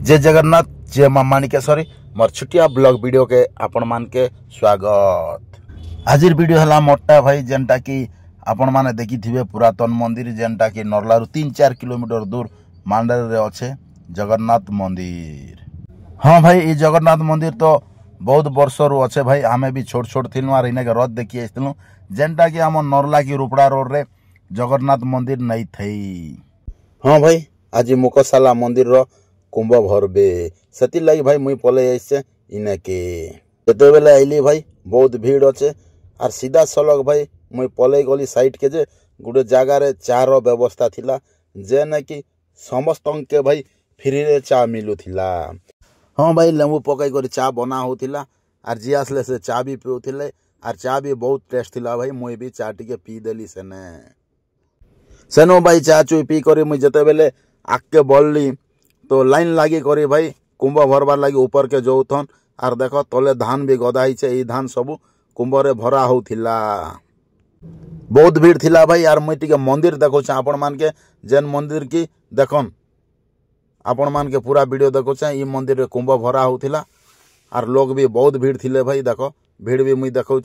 जय जगन्नाथ जय माँ माणिकेश्वरी मोर छुटिया ब्लॉग वीडियो के आपण मान के स्वागत। आजिर वीडियो हला मोटा भाई जेनटा कि आपण माने देखि थिबे पुरातन मंदिर जेनटा कि नरलारु 3-4 किलोमीटर दूर मांडर रे अच्छे जगन्नाथ मंदिर। हाँ भाई ये जगन्नाथ मंदिर तो बहुत वर्ष रु अच्छे भाई। आमे भी छोट छोट थिलु आर इने के रथ देखि आइथिलु जेनटा कि हम नरला की रुपड़ा रोड रे जगन्नाथ मंदिर नहीं थई। हाँ भाई आज मुकसाला मंदिर रो कुंभ भरबे सेति लगी भाई मुई पले आइसे इने के जेते बेले आइली भाई बहुत भीड़ अच्छे आर सीधा सलग भाई मुई पले गली साइड के जे गुटे जगार चार व्यवस्था थिला जेने कि समस्त के भाई फ्री रे चा मिलू थिला। हाँ भाई लेंबू पकाई कर चा बना होतिला आर जी आसले से चा भी पिउथिले आर चा भी बहुत टेस्ट थिला भाई। मुई भी चा टिके पी देली सेनो भाई चा चुई पी करी मुई जेते बेले आके बढ़ली तो लाइन लागी करी भाई कुंभ भरबार लगी ऊपर के जोथन आर देखो तले धान भी गदा ही धान सबू कुंभ रे भरा होथिला। बहुत भीड़ थिला भाई आर मुई टिके मंदिर देखो आपण मान के जेन मंदिर की देखन आपण मान के पूरा वीडियो देखो ई मंदिर रे कुंभ भरा होथिला आर लोग भी बहुत भीड़ थिले भाई। देखो भीड़ भी मुई देखो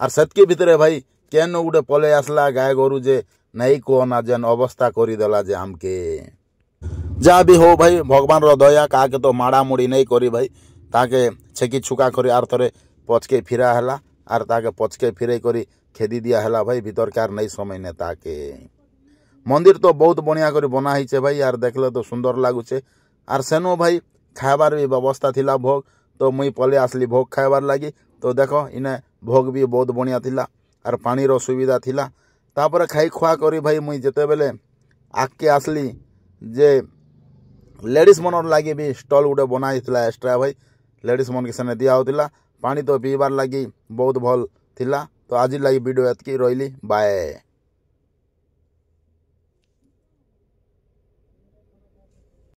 आर सेतके भितरे भाई केन गुटे पले आसला गाय गोरु जे नहीं कहना जेन अवस्था करी देला जे हमके जहाँ भी हो भाई भगवान रो दया का के तो माड़ा मुड़ी नहीं करी भाई ताके छेकी छुका करी आर थरे पचके फिरा हला आर ताके पचके फिरे करी खेदी दिया हला भाई भीतर कार नहीं समय ने ताके मंदिर तो बहुत बढ़िया करी बना ही भाई यार देखले तो सुंदर लागुचे आर सेनो भाई खाबार भी व्यवस्था थिला भोग तो मुई पले आसली भोग खाबार लगी तो देखो इने भोग भी बहुत बढ़िया थिला आर पानी रो सुविधा थिला तापर खाई खुआ करी भाई मुई जेते बेले आके आसली जे लेडीज मनर लगी भी स्टल गुटे बना एक्सट्रा भाई लेडीज मन के सेने दिया होतिला पानी तो पीबार लगी बहुत भल थिला। तो आज लगी वीडियो एतकी रही बाय।